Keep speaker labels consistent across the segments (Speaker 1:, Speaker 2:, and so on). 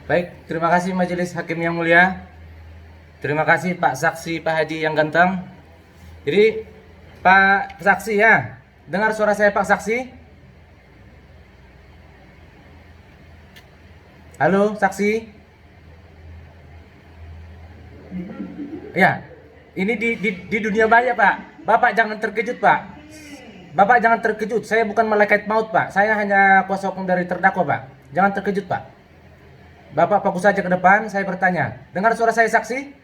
Speaker 1: Baik, terima kasih Majelis Hakim yang mulia. Terima kasih Pak Saksi, Pak Haji yang ganteng. Jadi Pak Saksi ya, dengar suara saya Pak Saksi? Halo Saksi? Ya, ini di dunia maya Pak. Bapak jangan terkejut Pak. Bapak jangan terkejut, saya bukan malaikat maut Pak. Saya hanya kuasa hukum dari terdakwa Pak. Jangan terkejut Pak. Bapak fokus saja ke depan, saya bertanya. Dengar suara saya Saksi?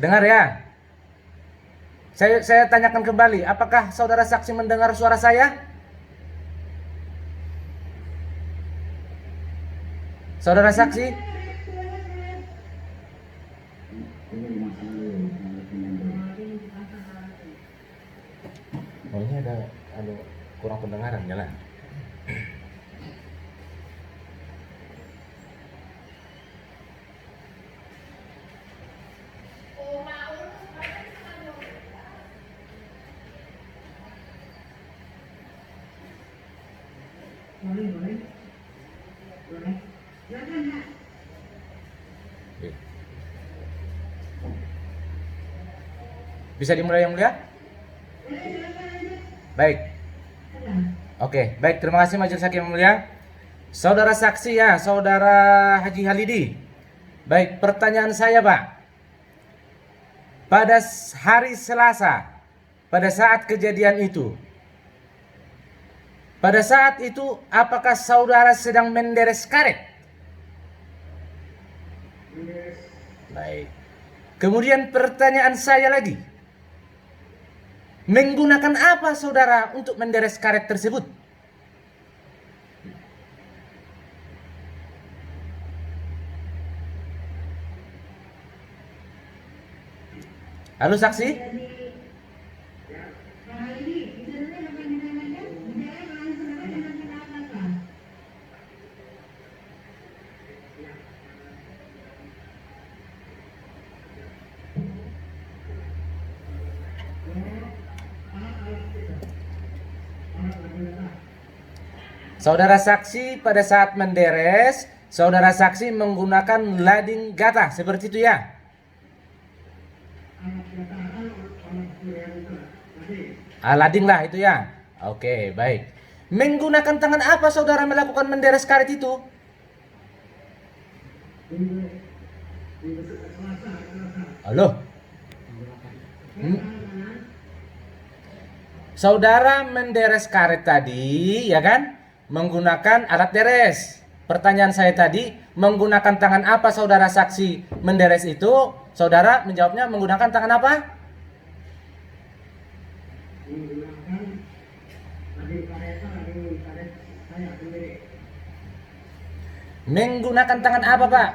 Speaker 1: Dengar ya. Saya tanyakan kembali, apakah saudara saksi mendengar suara saya? Saudara saksi? Oh ini ada kurang pendengaran ya lah. Bisa dimulai yang mulia? Baik. Oke, baik. Terima kasih Majelis Hakim yang mulia. Saudara saksi ya, Saudara Haji Halidi. Baik, pertanyaan saya Pak. Pada hari Selasa, pada saat kejadian itu, apakah saudara sedang menderes karet? Baik. Kemudian pertanyaan saya lagi. Menggunakan apa saudara untuk menderes karet tersebut? Halo saksi? Saudara saksi pada saat menderes, saudara saksi menggunakan lading gatah seperti itu ya? Lading lah itu ya. Oke, baik. Menggunakan tangan apa saudara melakukan menderes karet itu? Halo? Saudara menderes karet tadi, ya kan? Menggunakan alat deres. Pertanyaan saya tadi, menggunakan tangan apa saudara saksi menderes itu? Saudara menjawabnya menggunakan tangan apa? Menggunakan tangan apa Pak?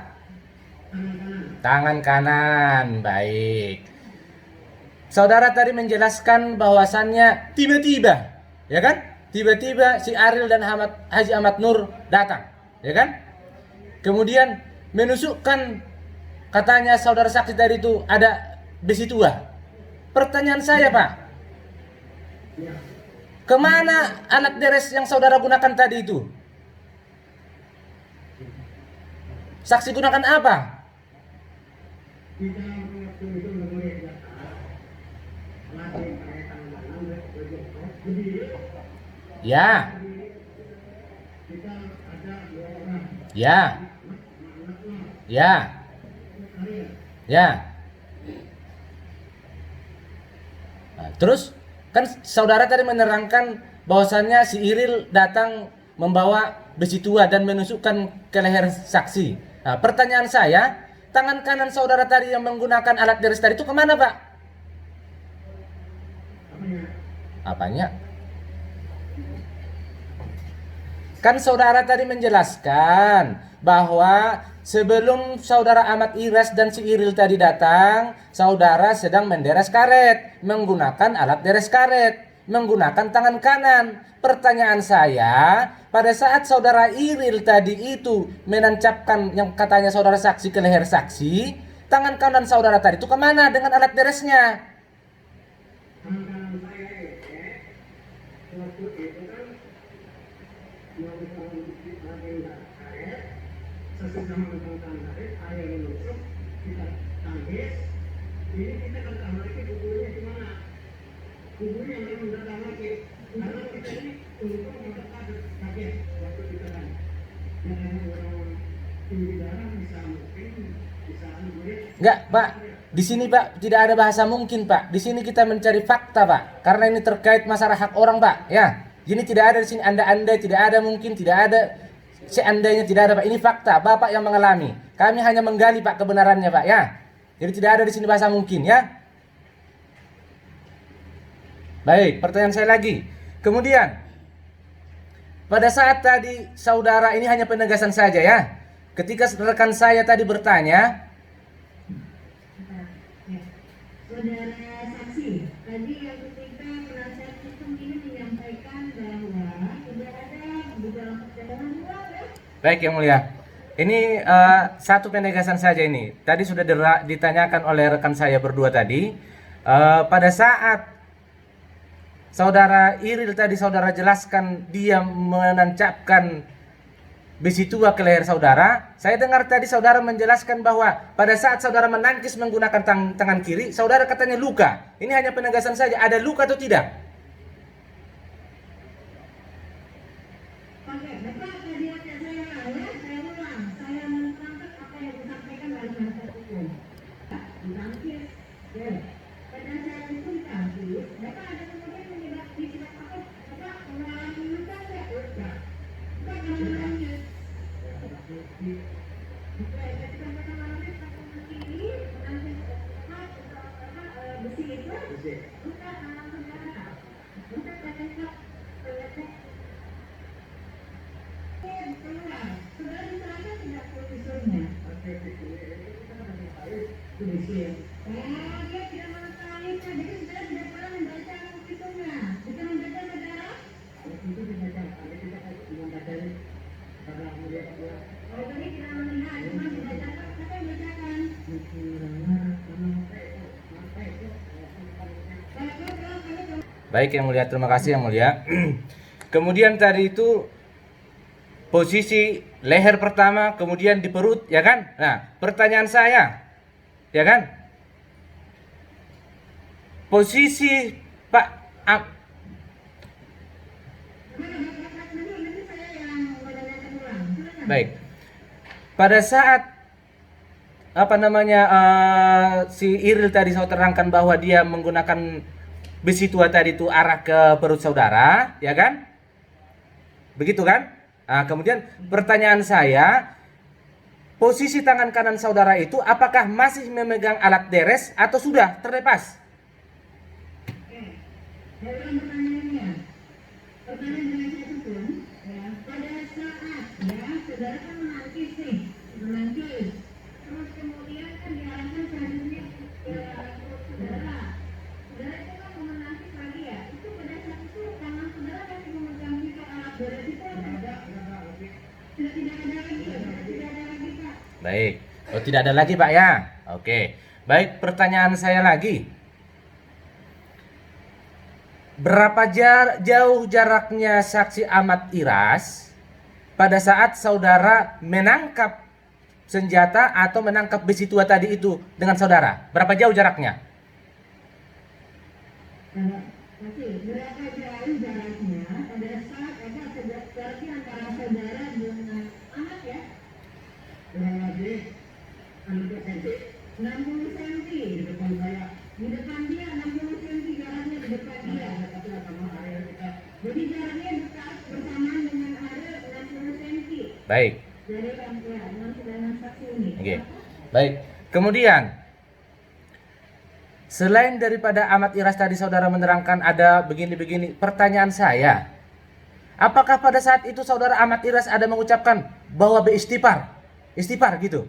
Speaker 1: Tangan kanan. Baik. Saudara tadi menjelaskan bahwasannya tiba-tiba, ya kan? Tiba-tiba si Ariel dan Haji Ahmad Nur datang, ya kan? Kemudian menusukkan, katanya saudara saksi tadi itu ada besi tua. Pertanyaan saya Pak, kemana alat deres yang saudara gunakan tadi itu? Saksi gunakan apa? Ya. Ya. Ya. Ya. Nah, terus kan saudara tadi menerangkan bahwasannya si Iril datang membawa besi tua dan menusukkan ke leher saksi. Nah, pertanyaan saya, tangan kanan saudara tadi yang menggunakan alat deres tadi itu kemana Pak? Apanya? Kan saudara tadi menjelaskan bahwa sebelum saudara Ahmad Iras dan si Iril tadi datang, saudara sedang menderes karet menggunakan alat deres karet, menggunakan tangan kanan. Pertanyaan saya, pada saat saudara Iril tadi itu menancapkan yang katanya saudara saksi ke leher saksi, tangan kanan saudara tadi itu kemana dengan alat deresnya?
Speaker 2: waktu itu kan mau mengambil karet, sesudah menentukan karet, air menusuk, kita tangkis. Ini kita kan kamar lagi buburnya di mana? Buburnya memang datang lagi. Karena kita ini untuk memperkaget kaget waktu kita kan. Dan orang tinggi darah bisa mungkin bisa melihat.
Speaker 1: Enggak, Pak. Di sini, Pak, tidak ada bahasa mungkin, Pak. Di sini kita mencari fakta, Pak. Karena ini terkait masalah hak orang, Pak. Ya. Ini tidak ada di sini anda-andai, tidak ada mungkin, tidak ada seandainya, tidak ada, Pak. Ini fakta, Bapak yang mengalami. Kami hanya menggali, Pak, kebenarannya, Pak, ya. Jadi tidak ada di sini bahasa mungkin, ya. Baik, pertanyaan saya lagi. Kemudian, pada saat tadi saudara, ini hanya penegasan saja, ya. Ketika rekan saya tadi bertanya,
Speaker 3: Saudara saksi, tadi yang ketika penasihat hukum ini menyampaikan bahwa tidak ada di dalam persidangan dua, ya?
Speaker 1: baik yang mulia. Ini satu penegasan saja ini. Tadi sudah ditanyakan oleh rekan saya berdua tadi. Pada saat saudara Iril tadi saudara jelaskan dia menancapkan besi tua ke leher saudara. Saya dengar tadi saudara menjelaskan bahwa pada saat saudara menangkis menggunakan tangan kiri, saudara katanya luka. Ini hanya penegasan saja. Ada luka atau tidak?
Speaker 3: Oke, Bapak tadi saya ulang. Saya menerangkan apa yang disampaikan oleh penasihat hukum. Ditangkis, ya. Pada saat itu ditangkis, Bapak ada kemudian menyebab apa? Bapak mengalami luka nggak? Luka. Bapak mengalami besi itu bukan saudara, bukan pada saudara diserahkan tidak profesornya. Dia tidak mengetahui, jadi saudara tidak pernah membaca profesornya, bukan membaca saudara.
Speaker 2: Itu dibaca, ada kita kan membaca ini karena melihat dia.
Speaker 3: Oh, tadi tidak melihat, cuma dibacakan, siapa yang bacakan?
Speaker 1: Baik yang mulia, terima kasih yang mulia. Kemudian tadi itu posisi leher pertama, kemudian di perut, ya kan? Nah, pertanyaan saya, ya kan? Posisi Pak baik. Pada saat si Iril tadi saya terangkan bahwa dia menggunakan besi tua tadi itu arah ke perut saudara, ya kan? Begitu kan? Nah, kemudian pertanyaan saya, posisi tangan kanan saudara itu apakah masih memegang alat deres atau sudah terlepas?
Speaker 3: Dalam pertanyaannya, pertanyaan dengan saya hukum, ya, pada saat ya saudara kan menangkis nih, terus kemudian kan diarahkan selanjutnya ke saudara. Saudara itu kan mau menangkis lagi ya, itu pada saat itu tangan saudara masih memegang juga alat berat itu atau tidak ada lagi, tidak ada lagi Pak.
Speaker 1: Baik, oh tidak ada lagi Pak ya. Oke, baik, pertanyaan saya lagi. Berapa jauh jaraknya saksi Ahmad Iras pada saat saudara menangkap senjata atau menangkap besi tua tadi itu dengan saudara? Berapa jauh jaraknya?
Speaker 3: Berapa jauh jaraknya pada saat jaraknya antara saudara dengan Ahmad ya?
Speaker 2: Kurang lebih 60 cm
Speaker 3: 60 cm
Speaker 2: di depan saya.
Speaker 3: di depan dia, 60 cm jaraknya di depan dia.
Speaker 2: Tapi sama area kita.
Speaker 3: Jadi jaraknya dekat bersamaan dengan area 60 cm
Speaker 1: Baik.
Speaker 3: dari dengan saksi ini.
Speaker 1: Oke. Baik. Kemudian selain daripada Ahmad Iras tadi saudara menerangkan ada begini-begini, pertanyaan saya, apakah pada saat itu saudara Ahmad Iras ada mengucapkan bahwa beristighfar? Istighfar gitu?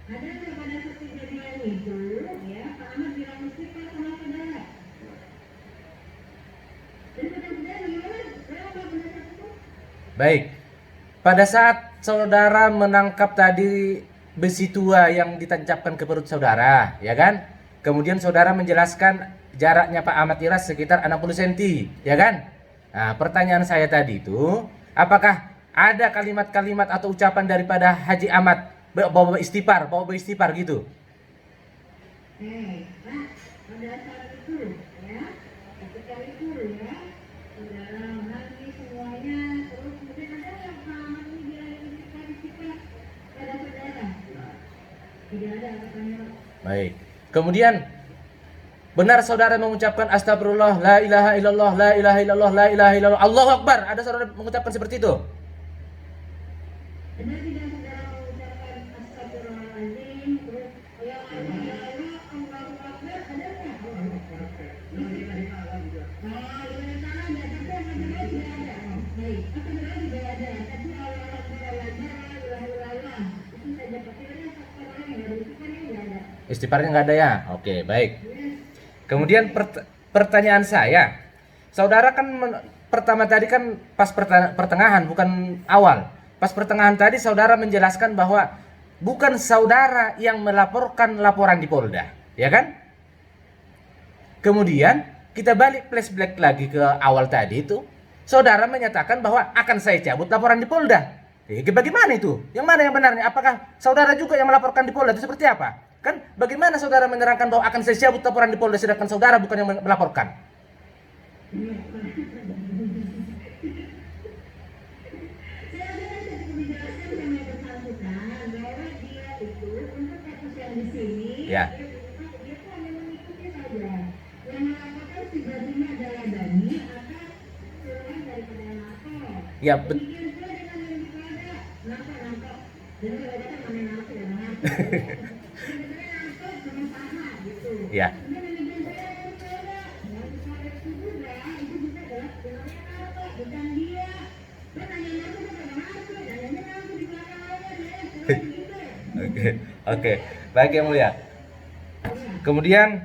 Speaker 3: Ada pada saat kejadian itu, ya, Pak Ahmad bilang istighfar sama saudara. Dan saudara gimana? Berapa pendapat itu?
Speaker 1: Baik. Pada saat saudara menangkap tadi besi tua yang ditancapkan ke perut saudara, ya kan? Kemudian saudara menjelaskan jaraknya Pak Ahmad Iras sekitar 60 cm, ya kan? Nah, pertanyaan saya tadi itu, apakah ada kalimat-kalimat atau ucapan daripada Haji Ahmad bawa istighfar gitu?
Speaker 3: Pak, pada saat itu ya, ketika itu ya, saudara menangis semuanya, terus kemudian ada yang Pak Ahmad ini bilang kita pada saudara. Tidak ada katanya.
Speaker 1: Baik. Kemudian benar saudara mengucapkan astagfirullah, la ilaha illallah, la ilaha illallah, la ilaha illallah, Allahu Akbar. Ada saudara mengucapkan seperti itu?
Speaker 3: Benar tidak saudara mengucapkan astagfirullahaladzim, terus ya Allah, ya Allah, Allahu Akbar, ada nggak? Oh, iya salah nggak, tapi yang kedua tidak ada. Baik, yang kedua juga ada, tapi Allah Akbar, Allah Akbar, la ilaha illallah. Itu saja pastinya astagfirullah yang baru itu kan yang nggak ada.
Speaker 1: Istighfarnya nggak ada ya? Oke, baik. Kemudian pertanyaan saya, saudara kan pertama tadi kan pas pertengahan bukan awal. Pas pertengahan tadi saudara menjelaskan bahwa bukan saudara yang melaporkan laporan di Polda, ya kan? Kemudian kita balik flashback lagi ke awal tadi itu, saudara menyatakan bahwa akan saya cabut laporan di Polda. Bagaimana itu? Yang mana yang benarnya? Apakah saudara juga yang melaporkan di Polda itu seperti apa? Kan bagaimana saudara menerangkan bahwa akan saya cabut laporan di Polda sedangkan saudara bukan yang melaporkan? Ya. Ya, ya. Oke, oke. Baik yang mulia. Kemudian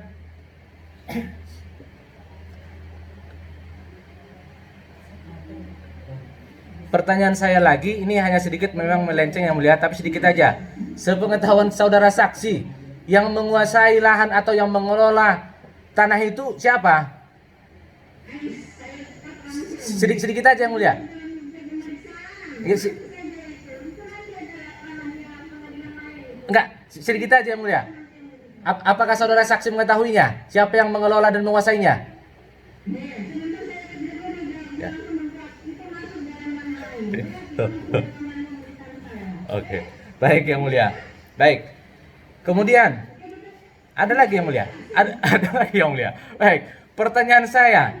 Speaker 1: pertanyaan saya lagi, ini hanya sedikit memang melenceng yang mulia, tapi sedikit aja. Sepengetahuan saudara saksi, yang menguasai lahan atau yang mengelola tanah itu siapa? Sedikit aja yang mulia. Enggak, sedikit aja yang mulia. Apakah saudara saksi mengetahuinya? Siapa yang mengelola dan menguasainya? Ya. Oke, baik yang mulia. Baik. Kemudian ada lagi yang mulia. Ada lagi yang mulia. Baik. Pertanyaan saya,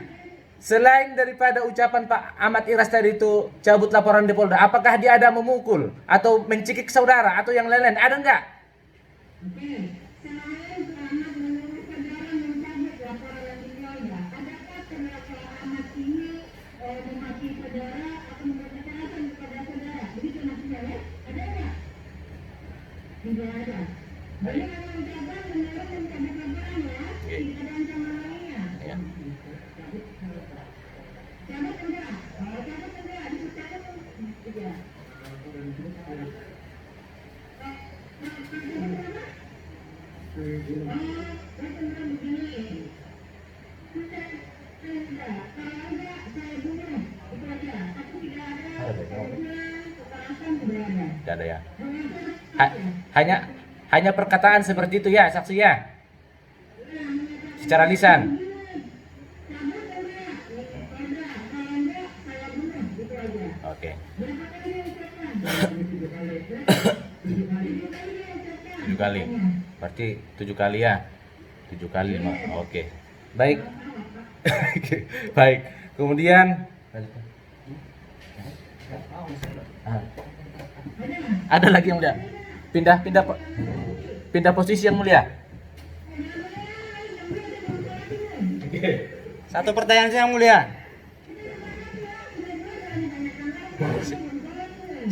Speaker 1: selain daripada ucapan Pak Ahmad Iras tadi itu cabut laporan di Polda, apakah dia ada memukul atau mencekik saudara atau yang lain-lain? Ada enggak?
Speaker 3: Tidak ada. Jadi kalau ucapan menurut kabar-kabaran ya, tidak ada ancaman lainnya.
Speaker 1: Ya.
Speaker 3: Cabut enggak? Kalau cabut enggak, dicabut tidak.
Speaker 1: Tidak ada ya. Hanya perkataan seperti itu ya saksi ya. Secara lisan. Oke. 7 kali. Berarti 7 kali ya. 7 kali 5. Oke. Baik. Baik. Kemudian ada lagi yang mulia. Pindah posisi yang mulia.
Speaker 4: Satu pertanyaan saya yang mulia.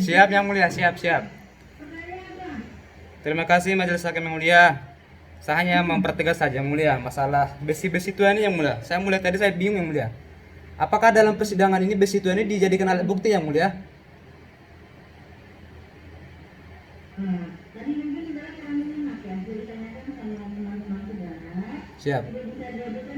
Speaker 4: Siap yang mulia, siap. Terima kasih majelis hakim yang mulia. Saya hanya mempertegas saja yang mulia masalah besi-besi itu ini yang mulia. Saya mulia tadi saya bingung yang mulia. Apakah dalam persidangan ini besi itu ini dijadikan alat bukti yang mulia?
Speaker 3: Tadi mungkin saudara kurang menyimak ya, ditanyakan sama teman-teman saudara.
Speaker 4: Siap.
Speaker 3: Tidak bisa diajukan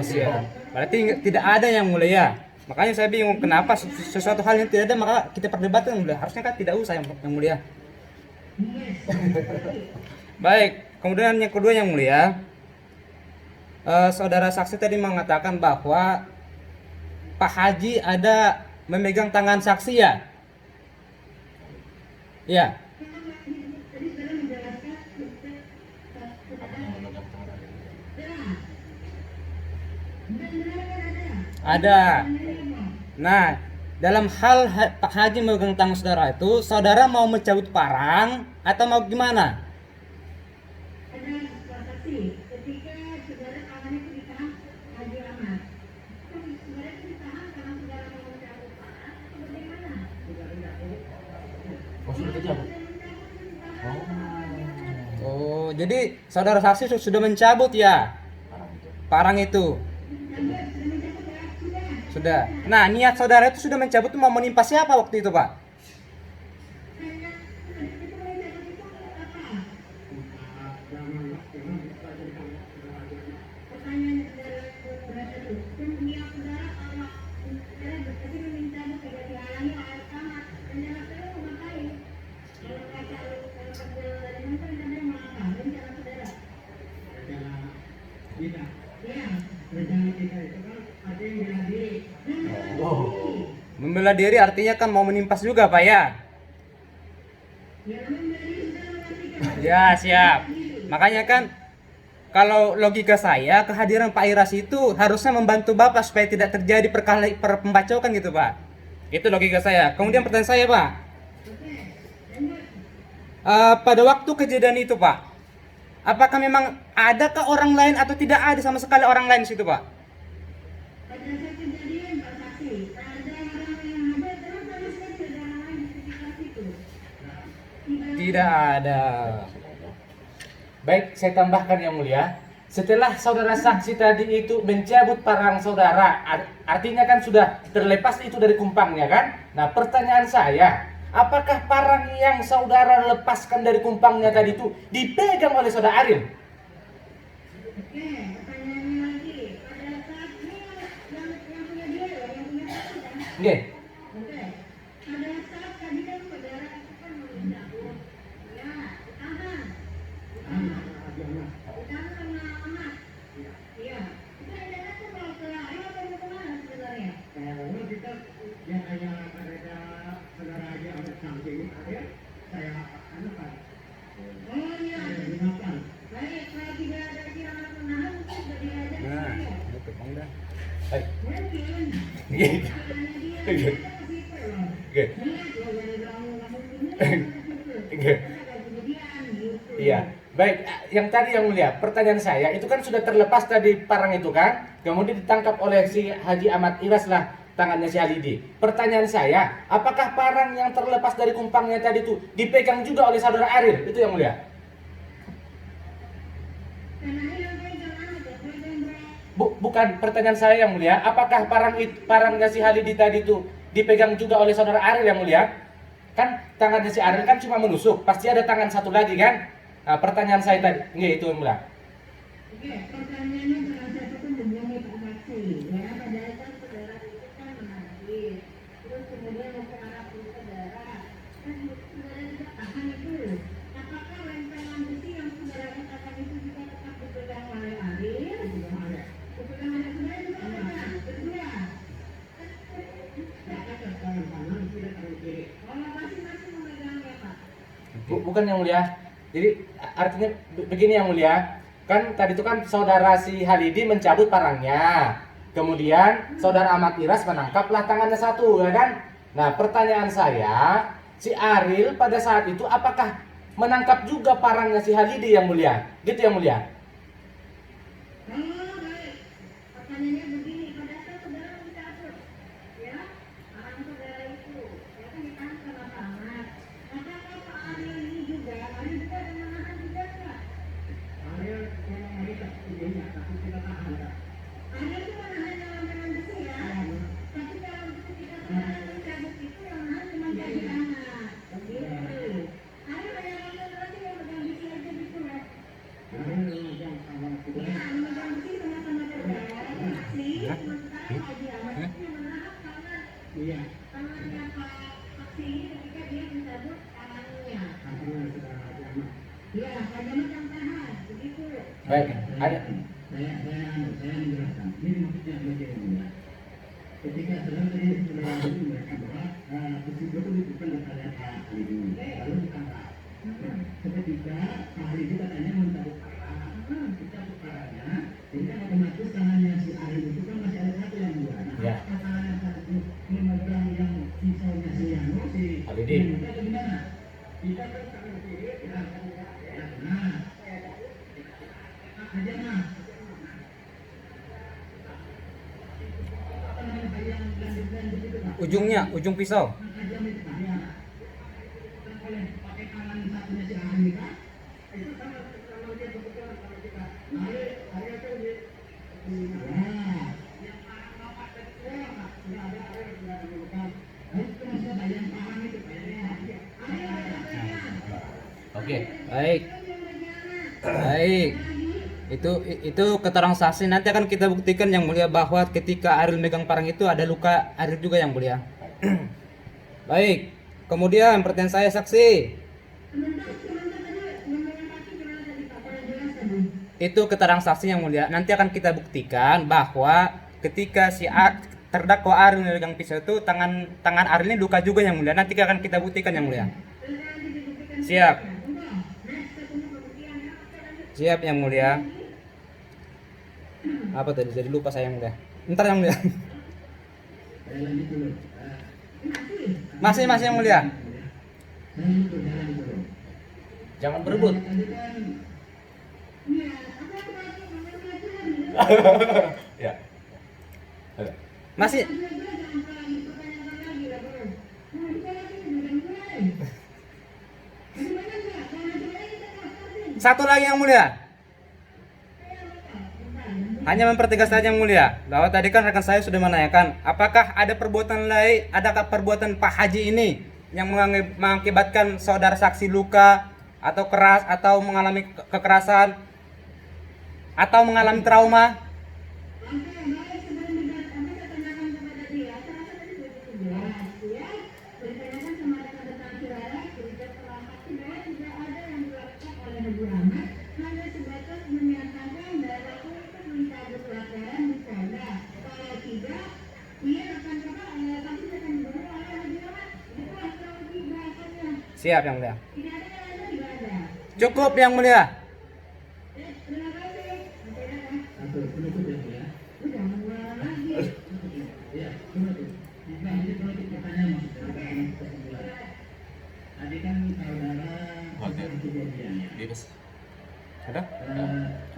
Speaker 4: siap. Berarti tidak ada yang mulia ya. Makanya saya bingung kenapa sesuatu hal yang tidak ada maka kita perdebatkan yang mulia. Harusnya kan tidak usah yang mulia. Baik, kemudian yang kedua yang mulia, saudara saksi tadi mengatakan bahwa Pak Haji ada memegang tangan saksi ya? Ya, ada. Nah, dalam hal Pak Haji memegang tangan saudara itu, saudara mau mencabut parang atau mau gimana?
Speaker 3: Ada transaksi ketika saudara tangan itu ditahan Haji Ahmad. Saudara itu ditahan karena saudara mau mencabut parang atau bagaimana?
Speaker 1: Oh, sudah terjawab.
Speaker 4: Oh, jadi saudara saksi sudah mencabut ya parang itu? Sudah. Nah, niat saudara itu sudah mencabut itu mau menimpa siapa waktu itu, Pak?
Speaker 2: Rencana kita itu kan ada yang bela diri.
Speaker 4: Membela diri artinya kan mau menimpas juga, Pak ya? Ya, siap. Makanya kan kalau logika saya kehadiran Pak Iras itu harusnya membantu Bapak supaya tidak terjadi pembacokan gitu, Pak. Itu logika saya. Kemudian pertanyaan saya, Pak. Pada waktu kejadian itu, Pak, apakah memang adakah orang lain atau tidak ada sama sekali orang lain di situ, Pak?
Speaker 3: Pada saat kejadian Pak Saksi, ada orang yang ada terus sama sekali ada orang lain di sekitar situ.
Speaker 1: Tidak ada. Baik, saya tambahkan yang mulia. Setelah saudara saksi tadi itu mencabut parang saudara, artinya kan sudah terlepas itu dari kumpangnya kan? Nah, pertanyaan saya, apakah parang yang saudara lepaskan dari kumpangnya tadi itu dipegang oleh saudara Aril?
Speaker 3: Oke, pertanyaannya lagi. Pada saat ini yang punya dia ya, yang punya saksi kan?
Speaker 1: Nggih.
Speaker 3: Oke. Pada saat tadi kan saudara itu kan mencabut. Ya, ditahan. Ditahan sama anak. Iya. Itu rencana tuh mau ke Arif atau mau kemana sebenarnya?
Speaker 2: Kalau kita yang hanya ada saudara aja ada samping ada saya anu Pak.
Speaker 3: Oh iya.
Speaker 2: Saya gunakan.
Speaker 3: Baik, kalau tidak ada silangan menahan, mungkin sudah diajak
Speaker 4: Nah,
Speaker 3: saya.
Speaker 4: itu Bang dah.
Speaker 1: Baik.
Speaker 3: Mungkin.
Speaker 1: Nggih.
Speaker 3: Kiranya dia kita ke situ loh.
Speaker 1: Nggih.
Speaker 3: Lihat loh, kamu ini
Speaker 1: Nggih.
Speaker 3: kejadian gitu.
Speaker 1: Iya. Baik, yang tadi yang mulia, pertanyaan saya itu kan sudah terlepas tadi parang itu kan, kemudian ditangkap oleh si Haji Ahmad Iras lah tangannya si Halidi. Pertanyaan saya, apakah parang yang terlepas dari kumpangnya tadi itu dipegang juga oleh saudara Aril? Itu yang mulia.
Speaker 3: Karena yang pegang anak ya, pegang
Speaker 1: Bukan pertanyaan saya yang mulia, apakah parangnya si Halidi tadi itu dipegang juga oleh saudara Aril yang mulia? Kan tangannya si Aril kan cuma menusuk, pasti ada tangan satu lagi kan? Nah, pertanyaan saya tadi, nggih itu yang mulia.
Speaker 3: Oke, pertanyaannya salah satu kan mengenai Pak Saksi. Ya, padahal kan saudara itu kan menagih. Terus kemudian mau ke arah perut saudara. Kan saudara juga tahan itu. Apakah lempengan besi yang saudara katakan itu juga tetap dipegang oleh Arif? Dipegang oleh saudara juga ada. Berdua.
Speaker 2: Saya ke tangan kanan tidak tangan kiri.
Speaker 3: Oh, masing-masing memegangnya, Pak.
Speaker 1: Bukan yang mulia. Jadi artinya begini yang mulia, kan tadi itu kan saudara si Halidi mencabut parangnya, kemudian saudara Ahmad Iras menangkaplah tangannya satu, ya kan? Nah pertanyaan saya, si Aril pada saat itu apakah menangkap juga parangnya si Halidi yang mulia? Gitu yang mulia?
Speaker 3: Oh, baik. Pertanyaannya begini, pada saat saudara mencabut, ya, parang saudara itu, ya kan ditahan sama Pak Ahmad. Apakah Pak Arif ini juga, Arif juga ada menahan juga nggak?
Speaker 2: Ariel memang mereka idenya tapi kita tahan Kak.
Speaker 3: Arif itu menahan yang lempengan besi ya, tapi kalau ketika saudara mencabut itu yang menahan cuma jadi anak. Begitu. Arif ada yang berarti yang pegang besi aja gitu ya?
Speaker 2: Ariel memegang sama
Speaker 3: Ya,
Speaker 2: saudara.
Speaker 3: memegang besi sama-sama saudara.
Speaker 1: Baik, ada
Speaker 2: saya menjelaskan. Ini maksudnya bagaimana? Ketika saudara tadi saudara tadi mereka bahwa tersebut itu bukan daripada Pak Ali, lalu ditangkap. Seketika Pak Ali itu katanya mencabut perkara, dicabut perkaranya, jadi kan otomatis tangannya si Ali itu kan masih ada satu yang dua. Nah,
Speaker 1: Ya.
Speaker 2: tangan yang satu itu memegang yang sisanya si Yano, si
Speaker 1: Alidi.
Speaker 2: itu gimana? Kita kan tangan kiri, ya, nah, aja mas.
Speaker 4: Ujung pisau.
Speaker 1: oke.
Speaker 4: Baik. Baik. Itu keterangan saksi, nanti akan kita buktikan yang mulia bahwa ketika Ariel megang parang itu ada luka Ariel juga yang mulia. Baik. Kemudian pertanyaan saya saksi. Itu keterangan saksi yang mulia. Nanti akan kita buktikan bahwa ketika si terdakwa Ariel megang pisau itu tangan Ariel ini luka juga yang mulia. Nanti akan kita buktikan yang mulia. Siap. Siap yang mulia. Apa tadi? Jadi lupa saya yang mulia. Ntar yang mulia. Masih yang mulia.
Speaker 1: Jangan berebut. Ya.
Speaker 4: Masih. Satu lagi yang mulia. Hanya mempertegas saja yang mulia bahwa tadi kan rekan saya sudah menanyakan apakah ada perbuatan lain, adakah perbuatan Pak Haji ini yang mengakibatkan saudara saksi luka atau keras atau mengalami kekerasan atau mengalami trauma. Siap yang mulia. Cukup yang mulia.
Speaker 2: Tadi kan saudara kejadian.
Speaker 1: Bebas.
Speaker 4: Ada?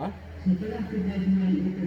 Speaker 4: Hah?
Speaker 2: Setelah kejadian itu